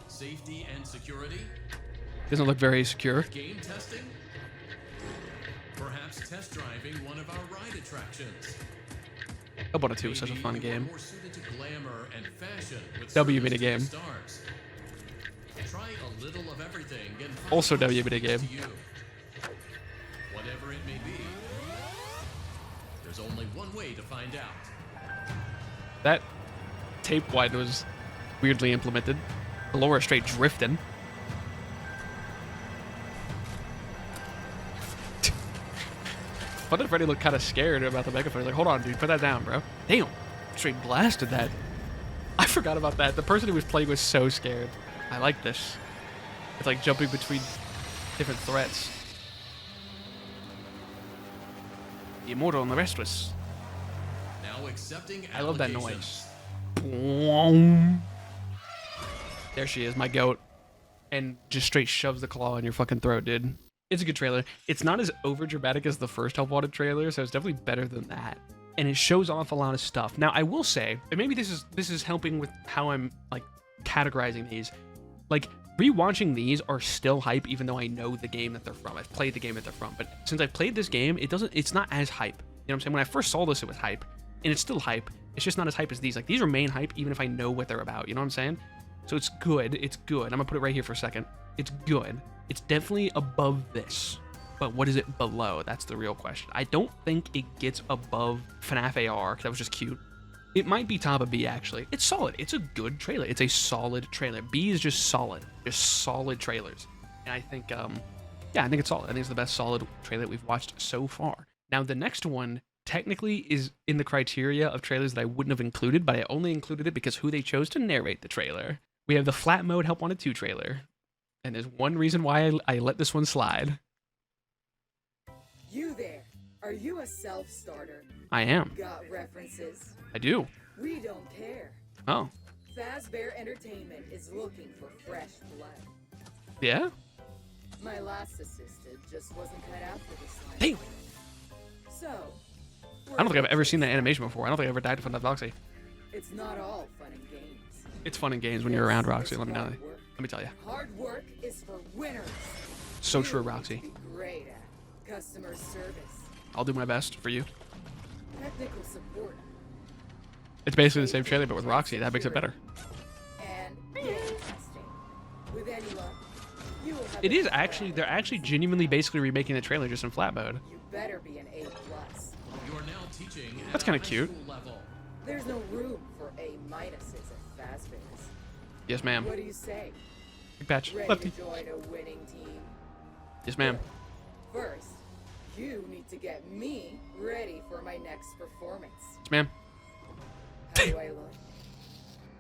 Safety and security? Doesn't look very secure. Game testing? Perhaps test driving one of our ride attractions. Hellbound 2 was such a fun Maybe you are game. more suited to glamour and fashion with W service mini to the game. stars. Try a little of everything and find Also what W mini speaks game. to you. Whatever it may be, there's only one way to find out. That tape wide was weirdly implemented. Laura straight drifting. What if Freddy looked kind of scared about the megaphone? Like, hold on, dude, put that down, bro. Damn, straight blasted that. I forgot about that. The person who was playing was so scared. I like this. It's like jumping between different threats. The immortal and the restless. Now accepting I love that applications. noise. There she is, my goat. And just straight shoves the claw in your fucking throat, dude. It's a good trailer. It's not as over dramatic as the first Help Wanted trailer, so it's definitely better than that. And it shows off a lot of stuff. Now, I will say, and maybe this is helping with how I'm like categorizing these. Like, rewatching these are still hype, even though I know the game that they're from. I've played the game that they're from. But since I've played this game, it's not as hype. You know what I'm saying? When I first saw this, it was hype. And it's still hype. It's just not as hype as these. Like, these remain hype, even if I know what they're about. You know what I'm saying? So it's good. It's good. I'm gonna put it right here for a second. It's good. It's definitely above this. But what is it below? That's the real question. I don't think it gets above FNAF AR, because that was just cute. It might be top of B, actually. It's solid. It's a good trailer. It's a solid trailer. B is just solid. Just solid trailers. And I think, yeah, I think it's solid. I think it's the best solid trailer that we've watched so far. Now, the next one technically is in the criteria of trailers that I wouldn't have included, but I only included it because who they chose to narrate the trailer. We have the Flat Mode Help Wanted 2 trailer. And there's one reason why I let this one slide. You there. Are you a self-starter? I am. Got references? I do. We don't care. Oh. Fazbear Entertainment is looking for fresh blood. Yeah? My last assistant just wasn't cut out for this line. Damn. So, I don't think I've ever seen that animation before. I don't think I ever died from that Roxy. it's not all fun and games. It's fun and games when you're around Roxy, let me know. Let me tell you. Hard work is for winners. So You true, need to Roxy. be great at customer service, I'll do my best for you. technical support, It's basically the same trailer, but with Roxy. That makes it better. and game testing. With any luck, you will have It a is actually, they're actually genuinely basically remaking the trailer just in flat mode. You better be an A+. You are now teaching at That's a kinda high cute. school level. There's no room for A- at Fazbear's. Yes, ma'am. What do you say? Big patch. Ready Lefty. to join a winning team? Yes, ma'am. First, you need to get me ready for my next performance. Yes, ma'am. How do I look?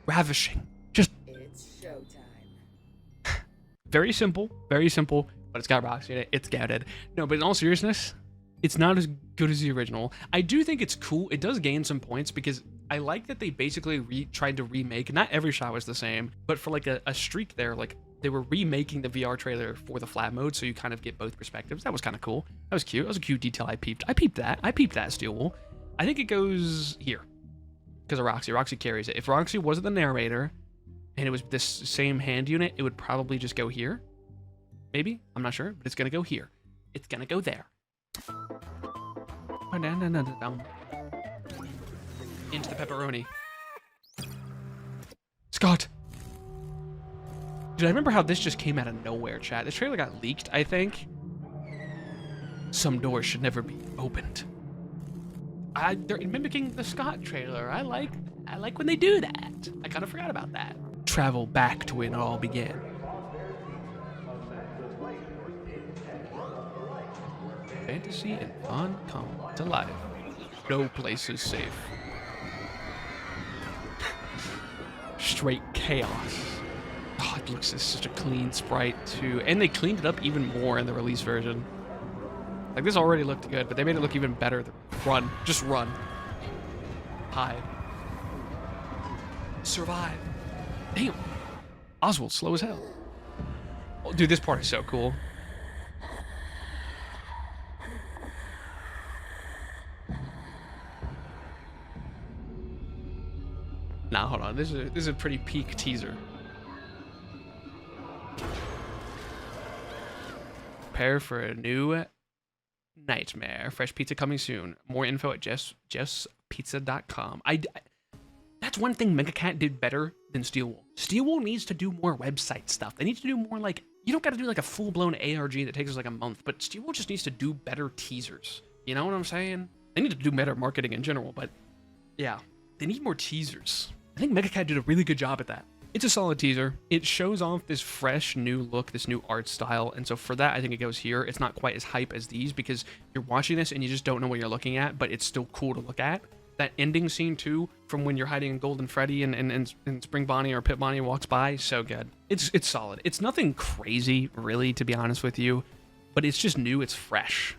Ravishing. Just It's showtime. very simple, but it's got Roxy in it. It's gathered. No, but in all seriousness, it's not as good as the original. I do think it's cool. It does gain some points because I like that they basically tried to remake. Not every shot was the same, but for like a streak there, like they were remaking the VR trailer for the flat mode, so you kind of get both perspectives. That was kind of cool. That was cute. That was a cute detail I peeped. I peeped that, Steel Wool. I think it goes here because of Roxy. Roxy carries it. If Roxy wasn't the narrator and it was this same hand unit, it would probably just go here. Maybe. I'm not sure, but it's going to go here. It's going to go there. Into the pepperoni. Scott! Dude, I remember how this just came out of nowhere, chat. This trailer got leaked, I think. Some doors should never be opened. They're mimicking the Scott trailer. I like when they do that. I kind of forgot about that. Travel back to when it all began. Fantasy and fun come to life. No place is safe. Straight chaos. Oh, it looks like such a clean sprite too. And they cleaned it up even more in the release version. Like, this already looked good, but they made it look even better. Run. Just run. Hide. Survive. Damn. Oswald's slow as hell. Oh, dude, this part is so cool. Nah, hold on. This is a pretty peak teaser. Prepare for a new nightmare. Fresh pizza coming soon. More info at jeffspizza.com. That's one thing Megacat did better than Steelwool. Steelwool needs to do more website stuff. They need to do more, like, you don't got to do like a full-blown ARG that takes us like a month, but Steelwool just needs to do better teasers. You know what I'm saying? They need to do better marketing in general, but yeah, they need more teasers. I think Megacat did a really good job at that. It's a solid teaser. It shows off this fresh new look, this new art style, and so for that, I think it goes here. It's not quite as hype as these because you're watching this and you just don't know what you're looking at, but it's still cool to look at. That ending scene too, from when you're hiding in Golden Freddy and Spring Bonnie or Pit Bonnie walks by, so good. It's solid. It's nothing crazy, really, to be honest with you, but it's just new, it's fresh.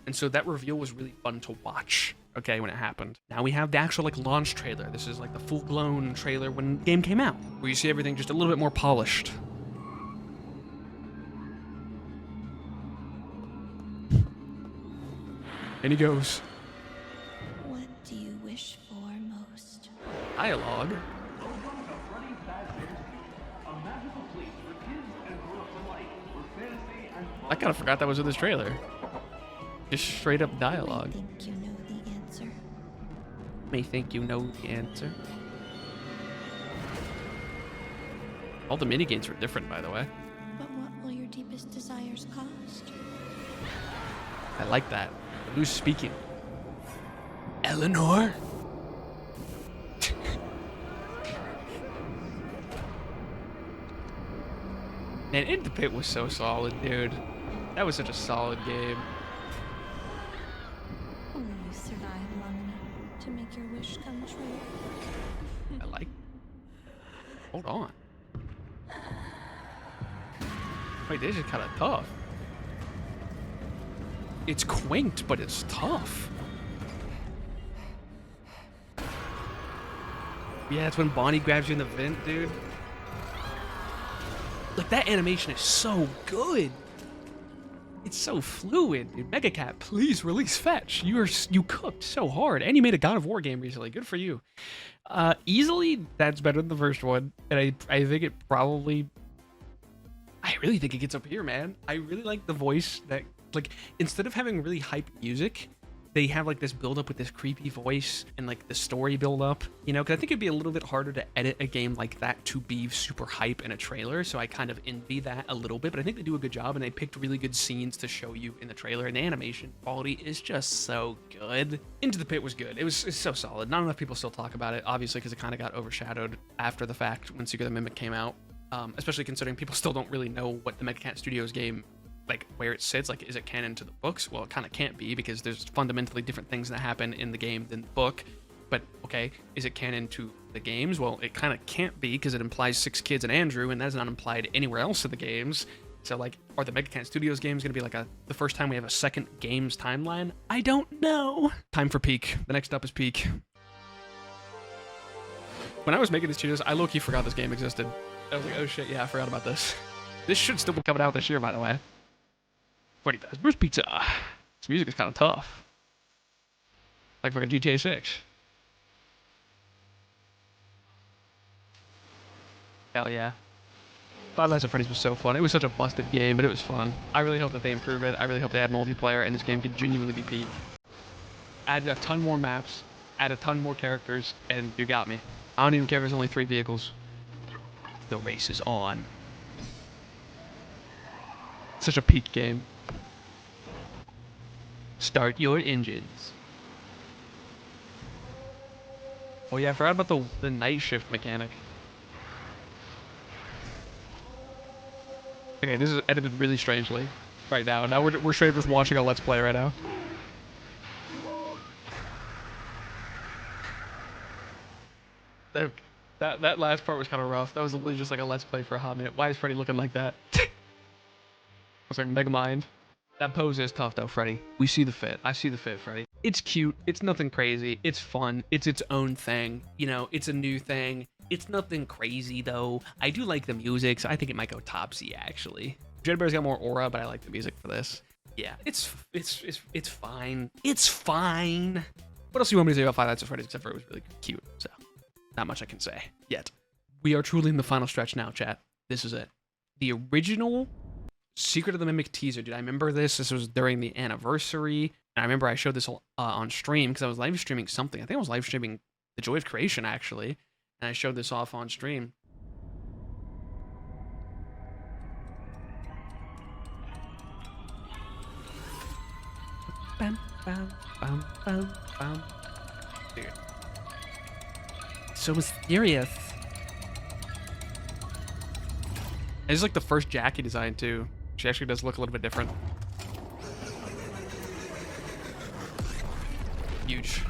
And so that reveal was really fun to watch, okay, when it happened. Now we have the actual, like, launch trailer. This is, like, the full-blown trailer when the game came out, where you see everything just a little bit more polished. And he goes, What do you wish for most? dialogue. I kind of forgot that was in this trailer. Just straight up dialogue. I think you know the answer. May think you know the answer. All the minigames were different, by the way. But what will your deepest desires cost? I like that. Who's speaking? Eleanor? Man, In the Pit was so solid, dude. That was such a solid game. Will you survive long enough to make your wish come true? I like. Hold on. Wait, this is kind of tough. It's quaint, but it's tough. Yeah, it's when Bonnie grabs you in the vent, dude. Like, that animation is so good. It's so fluid, dude. Megacat, please release Fetch. You cooked so hard, and you made a God of War game recently. Good for you. Easily, that's better than the first one, and I think it probably. I really think it gets up here, man. I really like the voice that, like, instead of having really hype music, they have like this build up with this creepy voice and like the story build up, you know, because I think it'd be a little bit harder to edit a game like that to be super hype in a trailer. So I kind of envy that a little bit, but I think they do a good job and they picked really good scenes to show you in the trailer, and the animation quality is just so good. Into the Pit was good. It's so solid. Not enough people still talk about it, obviously, because it kind of got overshadowed after the fact when Secret of the Mimic came out, especially considering people still don't really know what the Megacat Studios game, like, where it sits. Like, is it canon to the books? Well, it kind of can't be, because there's fundamentally different things that happen in the game than the book. But okay, is it canon to the games? Well, it kind of can't be, because it implies 6 kids and Andrew, and that's not implied anywhere else in the games. So, like, are the Megacat Studios games going to be like the first time we have a second games timeline? I don't know. Time for Peak. The next up is Peak. When I was making these videos, I low-key forgot this game existed. I was like, oh shit, yeah, I forgot about this. This should still be coming out this year, by the way. Freddy Fazbear's Pizza. This music is kind of tough. Like fucking GTA 6. Hell yeah. Five Nights at Freddy's was so fun. It was such a busted game, but it was fun. I really hope that they improve it. I really hope they add multiplayer and this game could genuinely be peak. Add a ton more maps, add a ton more characters, and you got me. I don't even care if there's only 3 vehicles. The race is on. Such a peak game. Start your engines. Oh yeah, I forgot about the night shift mechanic. Okay, this is edited really strangely right now. Now we're straight up just watching a Let's Play right now. That last part was kind of rough. That was literally just like a Let's Play for a hot minute. Why is Freddy looking like that? I was like, Megamind. That pose is tough though, Freddy. We see the fit. I see the fit, Freddy. It's cute. It's nothing crazy. It's fun. It's its own thing. You know, it's a new thing. It's nothing crazy though. I do like the music, so I think it might go top C actually. Dreadbear's got more aura, but I like the music for this. Yeah, it's fine. It's fine. What else do you want me to say about Five Nights at Freddy's except for it was really cute? So, not much I can say yet. We are truly in the final stretch now, chat. This is it. The original Secret of the Mimic teaser, dude. I remember this. This was during the anniversary. And I remember I showed this on stream because I was live streaming something. I think I was live streaming The Joy of Creation, actually. And I showed this off on stream. Bam, bam, bam, bam, bam. Dude. So mysterious. This is like the first Jackie design, too. She actually does look a little bit different. Huge.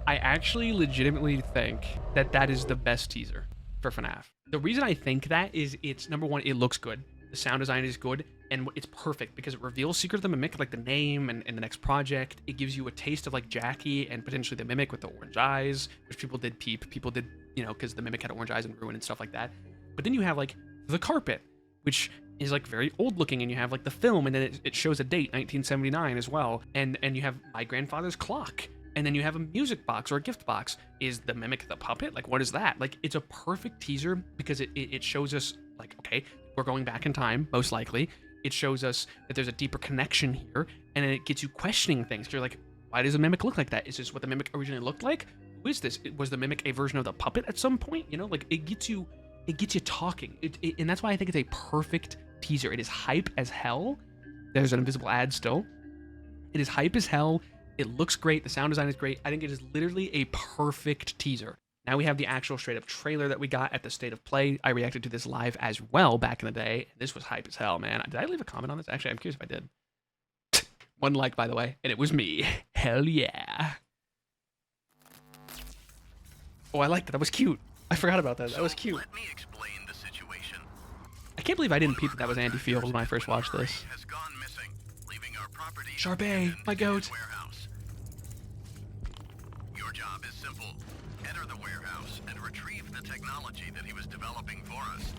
I actually legitimately think that that is the best teaser for FNAF. The reason I think that is it's, number one, it looks good. The sound design is good, and it's perfect because it reveals Secret of the Mimic, like the name and the next project. It gives you a taste of like Jackie and potentially the Mimic with the orange eyes, which people did peep. People did, you know, because the Mimic had orange eyes and Ruin and stuff like that. But then you have like the carpet, which is like very old looking, and you have like the film, and then it shows a date, 1979 as well. And you have my grandfather's clock. And then you have a music box or a gift box. Is the Mimic the puppet? Like, what is that? Like, it's a perfect teaser because it shows us, like, okay, we're going back in time, most likely. It shows us that there's a deeper connection here, and then it gets you questioning things. You're like, why does the Mimic look like that? Is this what the Mimic originally looked like? Who is this? Was the Mimic a version of the puppet at some point? You know, like, it gets you talking. And that's why I think it's a perfect teaser. It is hype as hell. There's an invisible ad still. It is hype as hell. It looks great. The sound design is great. I think it is literally a perfect teaser. Now we have the actual straight up trailer that we got at the State of Play. I reacted to this live as well back in the day. This was hype as hell, man. Did I leave a comment on this? Actually, I'm curious if I did. 1 like, by the way, and it was me. Hell yeah. Oh, I liked it. That was cute. I forgot about that. That was cute. Let me explain the situation. I can't believe I didn't peep that was Andy Field when I first watched this. Has gone missing, leaving our property Charbet, my goat. Warehouse. Your job is simple. Enter the warehouse and retrieve the technology that he was developing for us.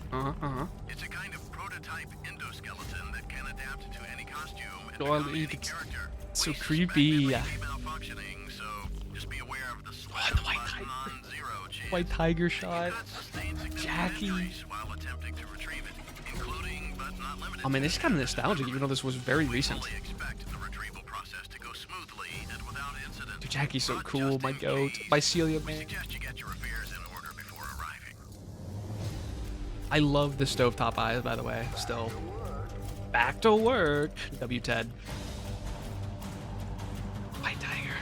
It's a kind of prototype endoskeleton that can adapt to any costume and become any character. So creepy. Malfunctioning, so just be aware of the slash non-zero chance. White tiger shot. Jackie. While attempting to retrieve it, including but not limited. I mean, it's kind of nostalgic, even though this was very recent. Expect the retrieval process to go smoothly and without incident. Dude, Jackie's so cool, my goat. Mycelia, man. Suggest you get your affairs in order before arriving. I love the stovetop eyes, by the way. Still. Back to work. W Ted. White tiger.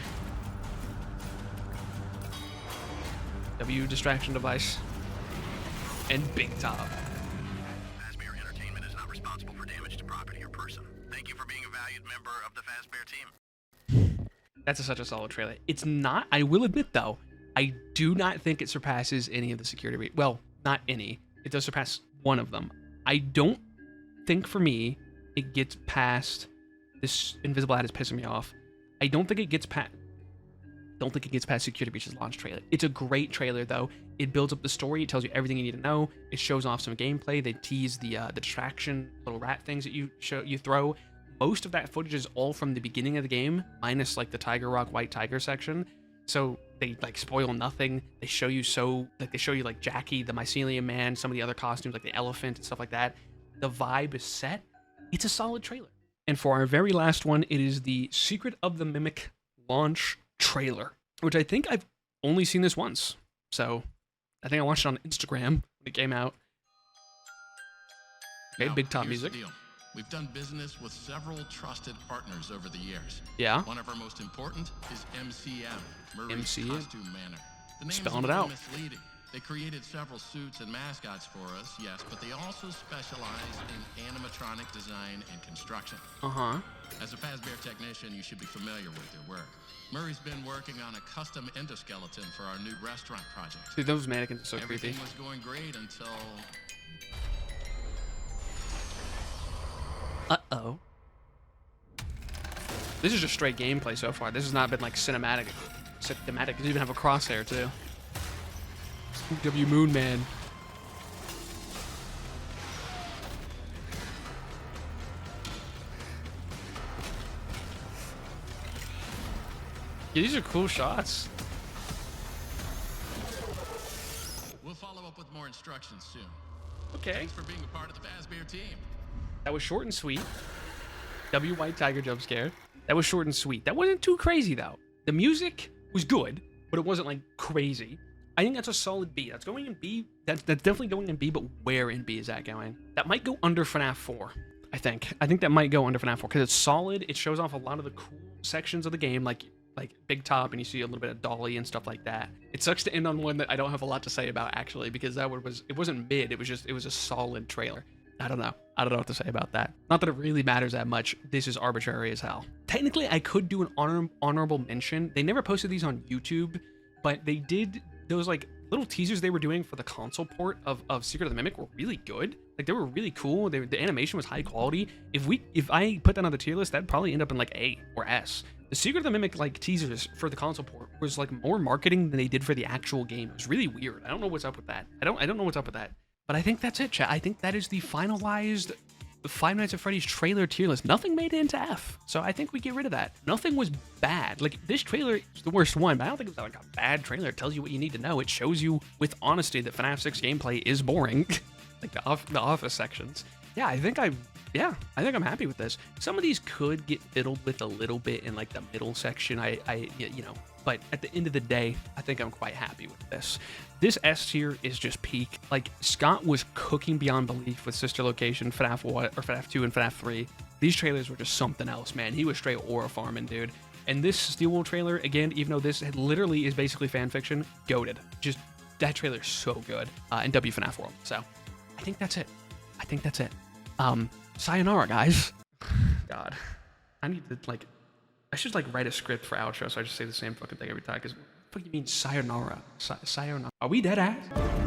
W distraction device. And big top. Fazbear Entertainment is not responsible for damage to property or person. Thank you for being a valued member of the Fazbear team. That's such a solid trailer. It's not, I will admit though, I do not think it surpasses any of the security. Well, not any. It does surpass one of them. I don't think for me it gets past this invisible ad is pissing me off. I don't think it gets past Security Breach's launch trailer. It's a great trailer though. It builds up the story. It tells you everything you need to know. It shows off some gameplay. They tease the distraction little rat things that you throw. Most of that footage is all from the beginning of the game, minus like the Tiger Rock White Tiger section. So they like spoil nothing. They show you like Jackie, the Mycelium Man, some of the other costumes like the elephant and stuff like that. The vibe is set. It's a solid trailer. And for our very last one, it is the Secret of the Mimic launch trailer, which I think I've only seen this once. So I think I watched it on Instagram when it came out. Okay, Now, big top here's the music. deal. We've done business with several trusted partners over the years. Yeah. One of our most important is MCM, Murray's MCM. Costume Manor. The name's Spelling a it little out. misleading. They created several suits and mascots for us, yes, but they also specialize in animatronic design and construction. Uh-huh. As a Fazbear technician, you should be familiar with their work. Murray's been working on a custom endoskeleton for our new restaurant project. Dude, those mannequins are so Everything creepy. was going great until... Uh-oh. This is just straight gameplay so far. This has not been like cinematic. Cinematic. You even have a crosshair too. W Moon Man. Yeah, these are cool shots. We'll follow up with more instructions soon. Okay. Thanks for being a part of the Fazbear team. That was short and sweet. W White Tiger jump scare. That was short and sweet. That wasn't too crazy though. The music was good, but it wasn't like crazy. I think that's a solid B. That's going in B. That's definitely going in B, but where in B is that going? That might go under FNAF 4, I think. I think that might go under FNAF 4 because it's solid. It shows off a lot of the cool sections of the game, like Big Top, and you see a little bit of Dolly and stuff like that. It sucks to end on one that I don't have a lot to say about, actually, because that one it wasn't mid. It was a solid trailer. I don't know. I don't know what to say about that. Not that it really matters that much. This is arbitrary as hell. Technically, I could do an honorable mention. They never posted these on YouTube, but they did. Those like little teasers they were doing for the console port of Secret of the Mimic were really good. Like they were really cool. The animation was high quality. If I put that on the tier list, that'd probably end up in like A or S. The Secret of the Mimic like teasers for the console port was like more marketing than they did for the actual game. It was really weird. I don't know what's up with that. I don't know what's up with that. But I think that's it, chat. I think that is the finalized Five Nights at Freddy's trailer tier list. Nothing made it into F, so I think we get rid of that. Nothing was bad. Like, this trailer is the worst one, but I don't think it's like a bad trailer. It tells you what you need to know. It shows you with honesty that FNAF 6 gameplay is boring. Like the office sections. Yeah, I think I'm happy with this. Some of these could get fiddled with a little bit in like the middle section. But at the end of the day, I think I'm quite happy with this. This S tier is just peak. Like, Scott was cooking beyond belief with Sister Location, FNAF 1 or FNAF 2 and FNAF 3. These trailers were just something else, man. He was straight aura farming, dude. And this Steel Wool trailer, again, even though this literally is basically fan fiction, goated. Just that trailer is so good in WFNAF World. So I think that's it. Sayonara, guys. God, I need to I should write a script for outro so I just say the same fucking thing every time. Because what the fuck you mean sayonara? Sayonara? Are we dead ass?